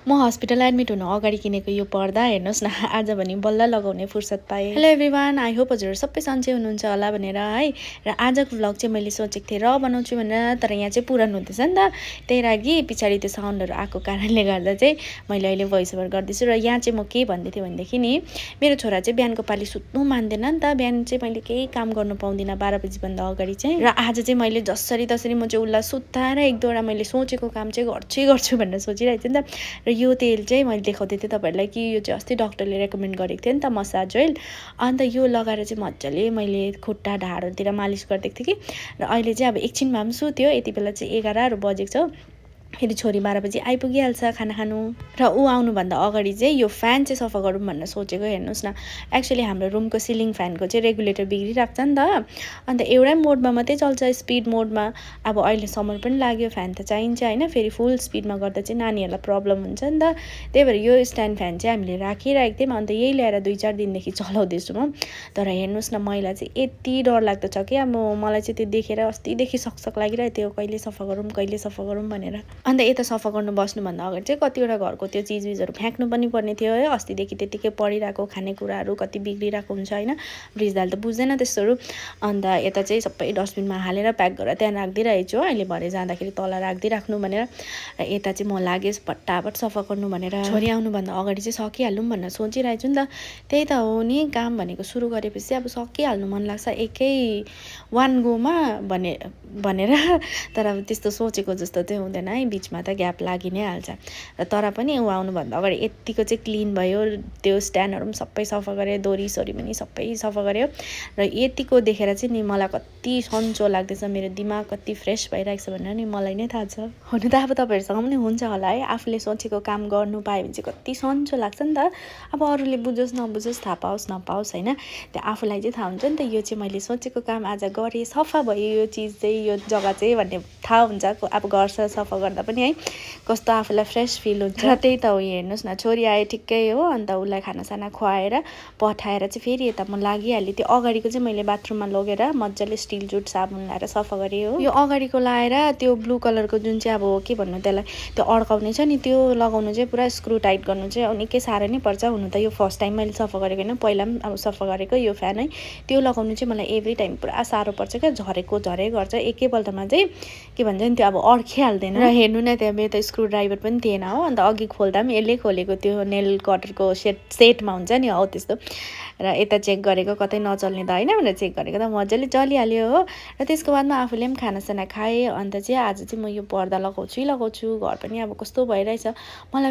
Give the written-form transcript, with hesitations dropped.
म hospital admit हुनु अगाडि किनेको यो पर्दा हेर्नुहोस् न आज भने बल्ल लगाउने फुर्सद पाएँ। हेलो एभ्रिवान, आई होप हजुरहरू सबै सन्चै हुनुहुन्छ होला भनेर है। र आजको भ्लग चाहिँ मैले सोचेको थिएँ र बनाउँछु भनेर, तर यहाँ चाहिँ पुरानो हुँदैछ नि त, त्यही लागि पछाडि त्यो साउन्डहरू आएको कारणले गर्दा चाहिँ मैले अहिले भोइस ओभर गर्दैछु। र यहाँ चाहिँ म के भन्दै थिएँ भनेदेखि नि, मेरो छोरा चाहिँ बिहानको पालि सुत्नु मान्दैन नि त, बिहान चाहिँ मैले केही काम गर्नु पाउँदिनँ 12 बजीभन्दा अगाडि चाहिँ। र आज चाहिँ मैले जसरी तसरी म चाहिँ उसलाई सुत्ताएर एक दुईवटा मैले सोचेको काम चाहिँ गर्छु भनेर सोचिरहेको थिएँ नि त। र यो तेल चाहिँ मैले देखाउँदै थिएँ तपाईँहरूलाई कि यो चाहिँ अस्ति डक्टरले रेकमेन्ड गरेको थियो नि त, मसाज ओइल। अन्त यो लगाएर चाहिँ मजाले मैले खुट्टा ढाडहरूतिर मालिस गरिदिएको थिएँ कि। र अहिले चाहिँ अब एकछिन भए पनि सुत्यो, यति बेला चाहिँ 11 बजेको छ। फेरि छोरी 12 बजी आइपुगिहाल्छ खाना खानु। र ऊ आउनुभन्दा अगाडि चाहिँ यो फ्यान चाहिँ सफा गरौँ भनेर सोचेको। हेर्नुहोस् न, एक्चुअली हाम्रो रुमको सिलिङ फ्यानको चाहिँ रेगुलेटर बिग्रिरहेको छ नि त, अन्त एउटै मोडमा मात्रै चल्छ, स्पिड मोडमा। अब अहिले समर पनि लाग्यो, फ्यान त चाहिन्छ होइन, फेरि फुल स्पिडमा गर्दा चाहिँ नानीहरूलाई प्रब्लम हुन्छ नि त। त्यही भएर यो स्ट्यान्ड फ्यान चाहिँ हामीले राखिरहेको थियौँ, अन्त यही ल्याएर 2-4 दिनदेखि चलाउँदैछु म। तर हेर्नुहोस् न, मैला चाहिँ यति डरलाग्दो छ कि अब मलाई चाहिँ त्यो देखेर अस्तिदेखि सकसक लागिरहेको थियो, कहिले सफा गरौँ भनेर। अन्त यता सफा गर्नु बस्नुभन्दा अगाडि चाहिँ कतिवटा घरको त्यो चिजबिजहरू फ्याँक्नु पनि पर्ने थियो है। अस्तिदेखि त्यतिकै पडिरहेको खानेकुराहरू कति बिग्रिरहेको हुन्छ होइन, ब्रिजदाल त बुझ्दैन त्यस्तोहरू। अन्त यता चाहिँ सबै डस्टबिनमा हालेर प्याक गरेर त्यहाँ राखिदिइरहेको छु, अहिले भरे जाँदाखेरि तल राखिदिइराख्नु भनेर। र यता चाहिँ म लागेँ फटाफट सफा गर्नु भनेर, छोरी आउनुभन्दा अगाडि चाहिँ सकिहालौँ भनेर सोचिरहेको छु नि त। त्यही त हो नि, काम भनेको सुरु गरेपछि अब सकिहाल्नु मन लाग्छ एकै वान गोमा भनेर। तर अब त्यस्तो सोचेको जस्तो चाहिँ हुँदैन है, बिचमा त ग्याप लागि नै हाल्छ। र तर पनि ऊ आउनुभन्दा अगाडि यत्तिको चाहिँ क्लिन भयो, त्यो स्ट्यान्डहरू पनि सबै सफा गरेँ, दोरीसोरी पनि सबै सफा गऱ्यो। र यतिको देखेर चाहिँ नि मलाई कति सन्चो लाग्दैछ, मेरो दिमाग कति फ्रेस भइरहेको छ भनेर नि मलाई नै थाहा छ। हुनु त अब तपाईँहरूसँग पनि हुन्छ होला है, आफूले सोचेको काम गर्नु पायो भने चाहिँ कति सन्चो लाग्छ नि त। अब अरूले बुझोस् नबुझोस्, थाहा पाओस् नपाओस् होइन, त्यो आफूलाई चाहिँ थाहा हुन्छ नि त। यो चाहिँ मैले सोचेको काम आज गरेँ, सफा भयो यो चिज चाहिँ, यो जग्गा चाहिँ भन्ने थाहा हुन्छ। अब घर सफा गर्दा पनि है, कस्तो आफूलाई फ्रेस फिल हुन्छ। र त्यही त हो, हेर्नुहोस् न, छोरी आए ठिक्कै हो, अन्त उसलाई खानासाना खुवाएर पठाएर चाहिँ फेरि यता म लागिहालेँ। त्यो अगाडिको चाहिँ मैले बाथरुममा लगेर मजाले स्टिल जुट साबुन लाएर सफा गरेँ हो। यो अगाडिको लाएर त्यो ब्लू कलरको जुन चाहिँ अब के भन्नु त्यसलाई, त्यो अड्काउने छ नि, त्यो लगाउनु चाहिँ पुरा स्क्रु टाइट गर्नु चाहिँ निकै साह्रो नै पर्छ। हुनु त यो फर्स्ट टाइम मैले सफा गरेको होइन, पहिला पनि अब सफा गरेको यो फ्यान है, त्यो लगाउनु चाहिँ मलाई एभ्री टाइम पुरा साह्रो पर्छ क्या, झरे गर्छ एकैपल्टमा चाहिँ, के भन्छ नि त्यो अब अड्किहाल्दैन। र हेर्नु न, त्यहाँ मेरो त स्क्रु ड्राइभर पनि थिएन हो, अन्त अघि खोल्दा पनि यसले खोलेको, त्यो नेल कटरको सेटमा हुन्छ नि हौ त्यस्तो। र यता चेक गरेको कतै नचल्ने त होइन भनेर चेक गरेको त मजाले चलिहाल्यो हो। र त्यसको बादमा आफूले पनि खानासाना खाएँ। अन्त चाहिँ आज चाहिँ म यो पर्दा लगाउँछु, घर पनि अब कस्तो भइरहेछ मलाई।